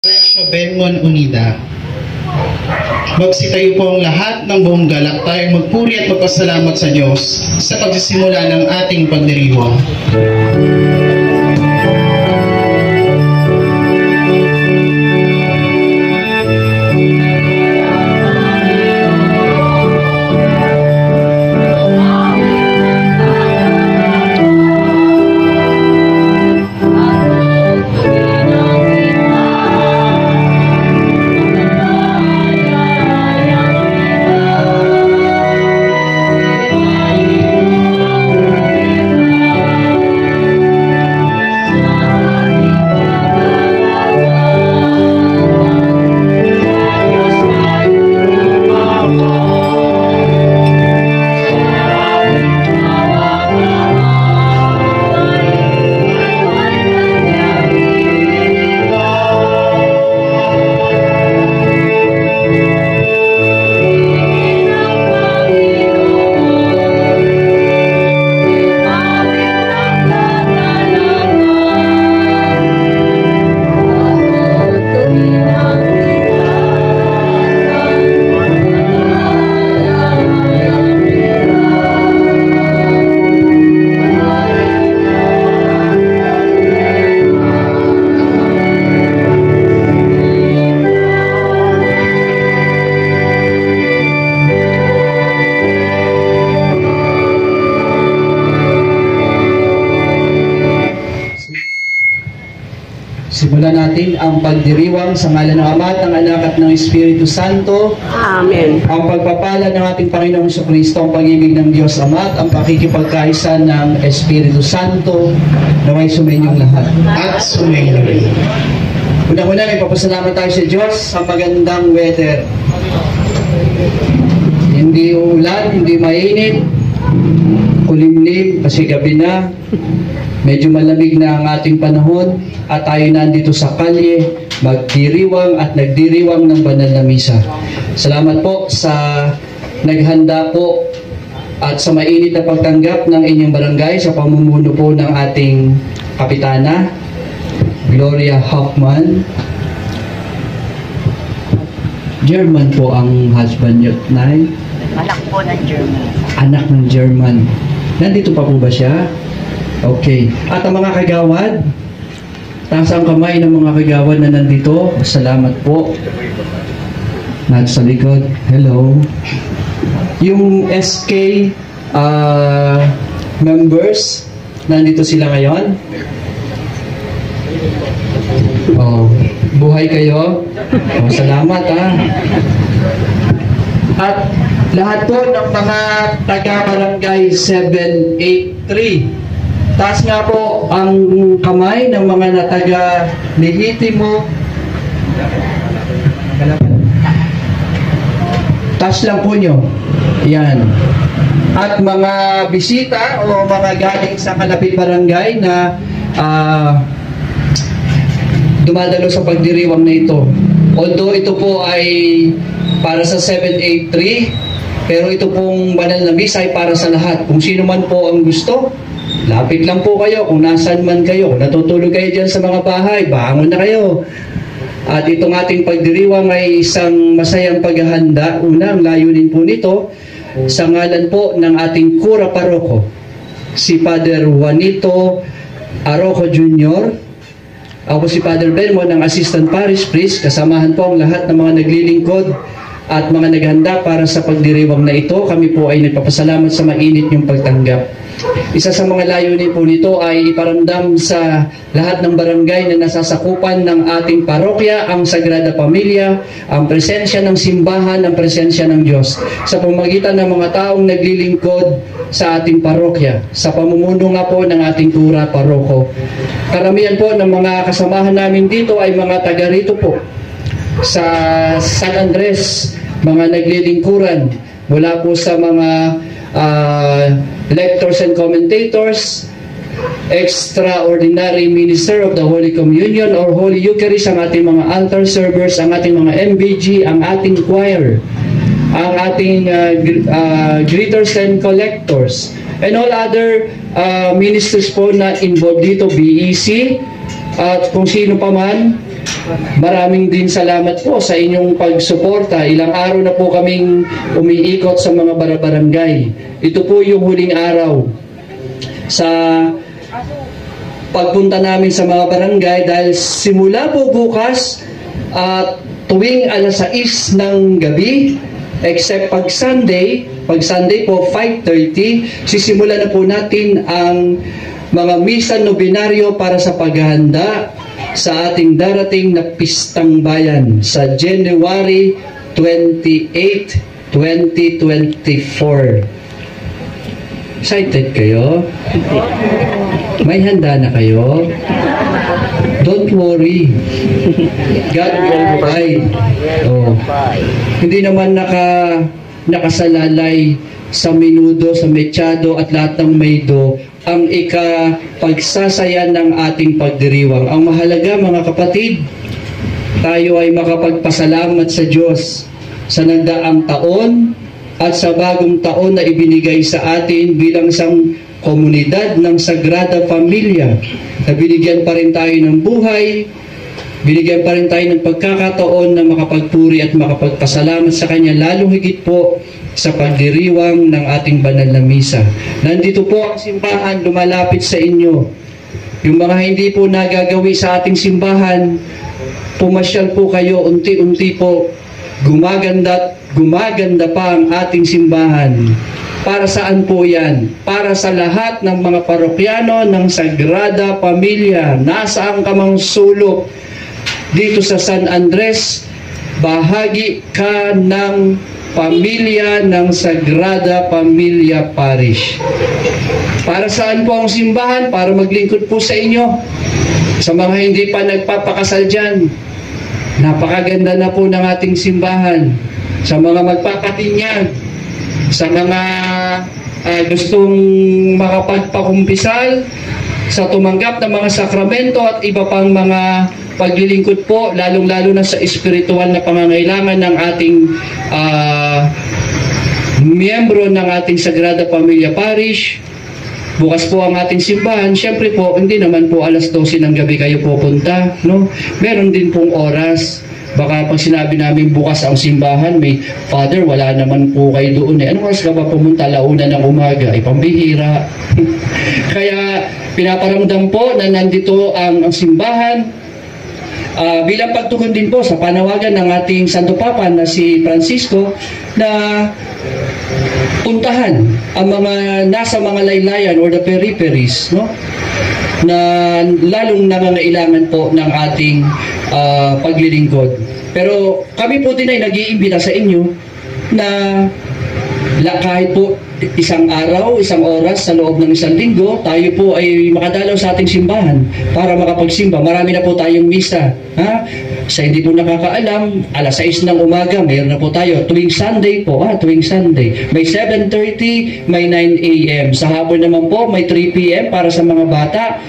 Iglesia Benmon Unida. Magsitayo po ang lahat ng buong galak tayong magpuri at magpasalamat sa Diyos sa pagsisimula ng ating pagdiriwang. Simulan natin ang pagdiriwang sa ngalan ng Ama at ng Anak at ng Espiritu Santo. Amen. Ang pagpapala ng ating Panginoong Jesucristo, ang pag-ibig ng Diyos Ama at ang pakikipagkaisa ng Espiritu Santo na may sumenyong lahat. At sumayin rin. Unang-una, may papasalamat tayo sa Diyos sa magandang weather. Hindi ulan, hindi mainit, kulimlim kasi gabi na. Medyo malamig na ang ating panahon at tayo nandito sa kalye, magdiriwang at nagdiriwang ng banal na misa. Salamat po sa naghanda po at sa mainit na pagtanggap ng inyong barangay sa pamumuno po ng ating kapitana, Gloria Hoffman. German po ang husband niyo, Nay? Anak po ng German. Anak ng German. Nandito pa po ba siya? Okay. At ang mga kagawad, taas ang kamay ng mga kagawad na nandito. Salamat po. Nasa likod. Hello. Yung SK members, nandito sila ngayon. Oh, buhay kayo. Oh, salamat ha. At lahat po ng mga taga-barangay 783. Taas nga po ang kamay ng mga taga-lehitimo. Taas lang po nyo. Yan. At mga bisita o mga galing sa kalapit barangay na dumadalo sa pagdiriwang na ito. Although ito po ay para sa 783, pero ito pong banal na misa ay para sa lahat. Kung sino man po ang gusto, lapit lang po kayo kung nasan man kayo. Natutulog kayo dyan sa mga bahay, bangon na kayo. At itong ating pagdiriwang ay isang masayang paghahanda. Una, ang layunin po nito, sa ngalan po ng ating Kura Paroko, si Father Juanito Aroco Jr., ako si Father Benmon, ng Assistant Parish Priest. Kasamahan po ang lahat ng mga naglilingkod at mga naghanda para sa pagdiriwang na ito. Kami po ay nagpapasalamat sa mainit niyong pagtanggap. Isa sa mga layunin po nito ay iparamdam sa lahat ng barangay na nasasakupan ng ating parokya ang Sagrada Pamilya, ang presensya ng simbahan, ang presensya ng Diyos sa pamamagitan ng mga taong naglilingkod sa ating parokya, sa pamumuno nga po ng ating Kura Paroko. Karamihan po ng mga kasamahan namin dito ay mga taga rito po sa San Andres, mga naglilingkuran mula po sa mga lectors and commentators, extraordinary minister of the Holy Communion or Holy Eucharist, ang ating mga altar servers, ang ating mga MBG, ang ating choir, ang ating greeters and collectors, and all other ministers po na involved dito, BEC, at kung sino pa man, Maraming din salamat po sa inyong pagsuporta. Ilang araw na po kaming umiikot sa mga barangay. Ito po yung huling araw sa pagpunta namin sa mga barangay dahil simula po bukas at tuwing alas 6 ng gabi, except pag Sunday po 5:30, sisimulan na po natin ang mga misa nobinaryo para sa paghahanda sa ating darating na Pistang Bayan sa January 28, 2024. Excited kayo? May handa na kayo? Don't worry. God will provide. Oh. Hindi naman nakasalalay sa menudo, sa mechado at lahat ng maydo ang pagsasayan ng ating pagdiriwang. Ang mahalaga mga kapatid, tayo ay makapagpasalamat sa Diyos sa nagdaang taon at sa bagong taon na ibinigay sa atin bilang isang komunidad ng Sagrada Familia, na binigyan pa rin tayo ng buhay, binigyan pa rin tayo ng pagkakataon na makapagpuri at makapagpasalamat sa Kanya, lalong higit po sa pagdiriwang ng ating banal na misa. Nandito po ang simbahan, lumalapit sa inyo. Yung mga hindi po nagagawi sa ating simbahan, pumasyal po kayo, unti-unti po, gumaganda pa ang ating simbahan. Para saan po yan? Para sa lahat ng mga parokyano ng Sagrada Familia. Nasaan ka mang sulok dito sa San Andres, bahagi ka ng pamilya ng Sagrada Familia Parish. Para saan po ang simbahan? Para maglingkod po sa inyo. Sa mga hindi pa nagpapakasal dyan, napakaganda na po ng ating simbahan. Sa mga magpapatinyag, sa mga gustong makapagpakumpisal, sa tumanggap ng mga sakramento at iba pang mga paglilingkod po, lalong-lalo na sa espiritual na pangangailangan ng ating miyembro ng ating Sagrada Familia Parish. Bukas po ang ating simbahan. Siyempre po, hindi naman po alas 12 ng gabi kayo pupunta, no? Meron din pong oras. Baka pag sinabi namin bukas ang simbahan, may Father, wala naman po kayo doon. Anong oras ka ba pumunta? Launa ng umaga. Ay, pambihira. Kaya pinaparamdam po na nandito ang simbahan. Bilang pagtugon din po sa panawagan ng ating Santo Papa na si Francisco na puntahan ang mga nasa mga laylayan or the peripheries, no? Na lalong nangangailangan po ng ating paglilingkod. Pero kami po din ay nag-iimbita sa inyo na kahit po isang araw, isang oras sa loob ng isang linggo, tayo po ay makadalaw sa ating simbahan para makapagsimba. Marami na po tayong misa. Sa hindi po nakakaalam, alas 6 ng umaga, mayroon na po tayo. Tuwing Sunday po, tuwing Sunday. May 7:30, may 9 a.m. Sa hapon naman po, may 3 p.m. para sa mga bata.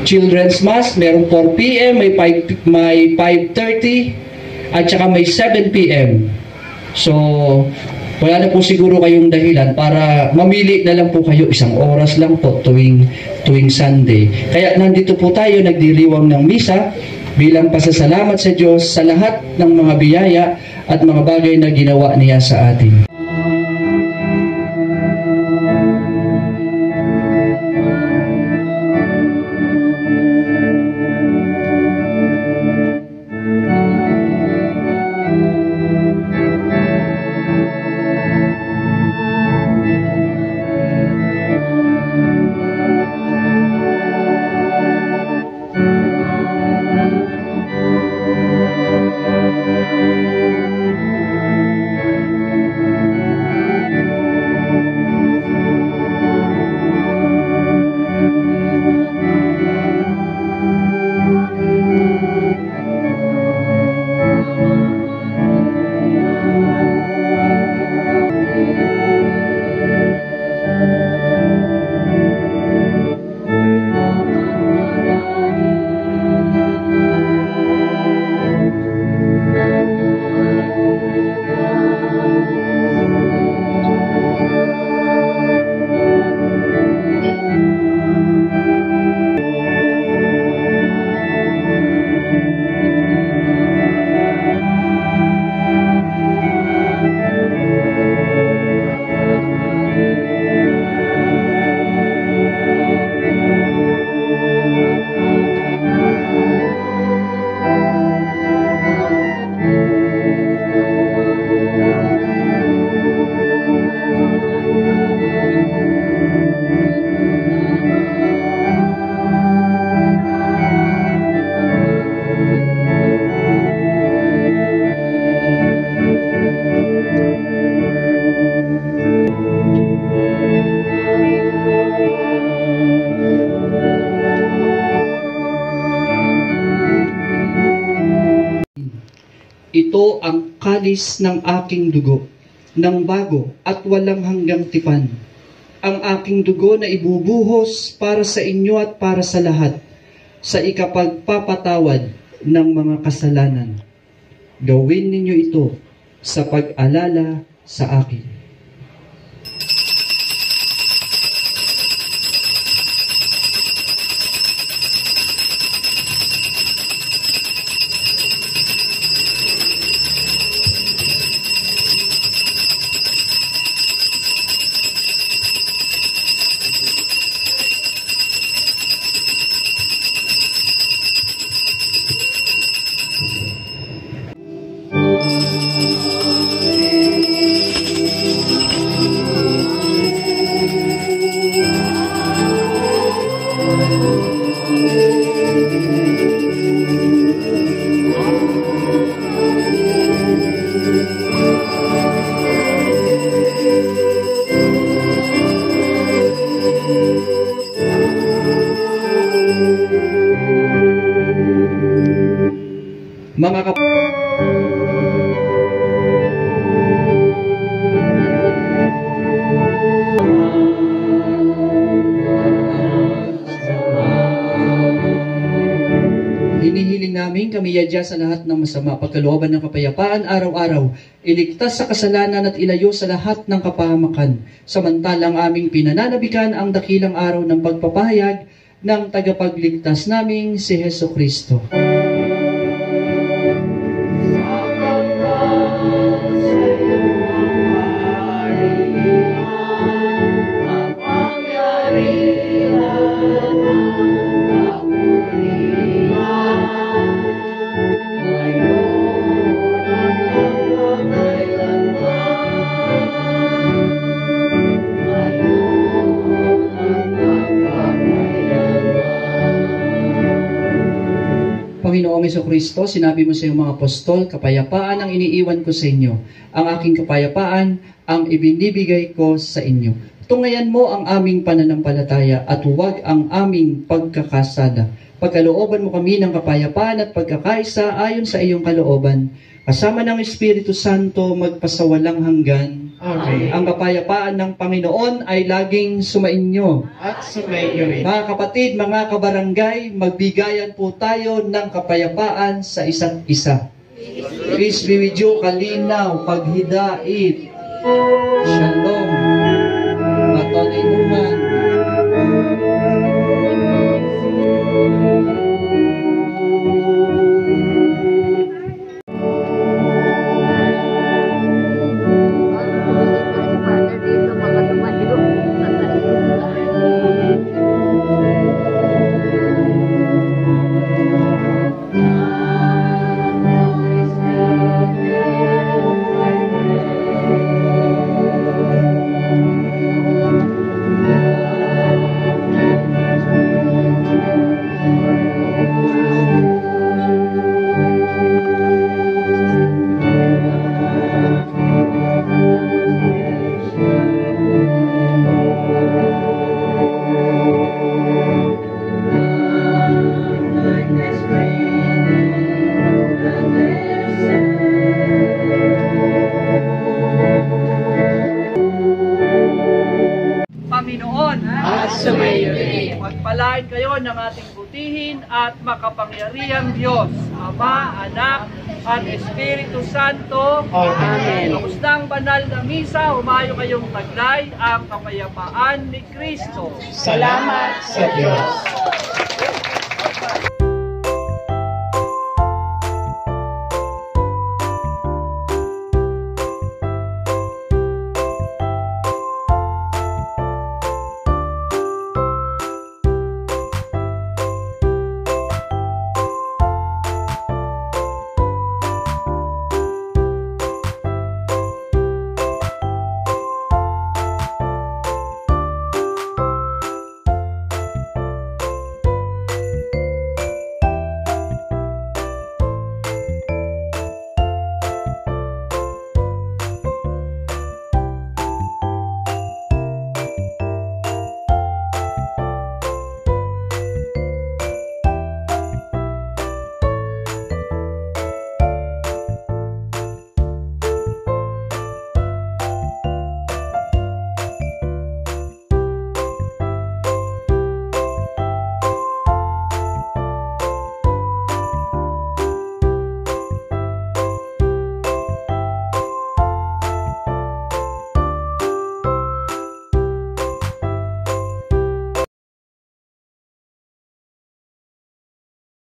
Children's Mass, mayroon 4 p.m., may 5:30, at saka may 7 p.m. So, wala na po siguro kayong dahilan para mamili na lang po kayo, isang oras lang po tuwing Sunday. Kaya nandito po tayo nagdiriwang ng misa bilang pasasalamat sa Diyos sa lahat ng mga biyaya at mga bagay na ginawa niya sa atin. Ito ang kalis ng aking dugo, ng bago at walang hanggang tipan. Ang aking dugo na ibubuhos para sa inyo at para sa lahat, sa ikapagpapatawad ng mga kasalanan. Gawin ninyo ito sa pag-alala sa akin. Mga hinihiling namin kami yadya sa lahat ng masama, pagkalooban ng kapayapaan araw-araw, iligtas sa kasalanan at ilayo sa lahat ng kapahamakan, samantalang aming pinananabikan ang dakilang araw ng pagpapahayag ng tagapagligtas naming si Hesus Kristo. Panginoong Jesucristo, sinabi mo sa iyong mga apostol, kapayapaan ang iniiwan ko sa inyo. Ang aking kapayapaan ang ibinibigay ko sa inyo. Tungayan mo ang aming pananampalataya at huwag ang aming pagkakasala. Pagkalooban mo kami ng kapayapaan at pagkakaisa ayon sa iyong kalooban. Kasama ng Espiritu Santo magpasawalang hanggan. Amen. Ang kapayapaan ng Panginoon ay laging sumainyo. At sumainyo rin. Mga kapatid, mga kabarangay, magbigayan po tayo ng kapayapaan sa isa't isa. Peace be with you, kalinaw, paghidait, shalom, matonay naman. Panginoon At sumayo rin. Pagpalain kayo ng ating butihin at makapangyarihang Diyos, Ama, Anak, at Espiritu Santo. Amen. Kapustang banal na misa, humayo kayong taglay ang kapayapaan ni Kristo. Salamat sa Diyos.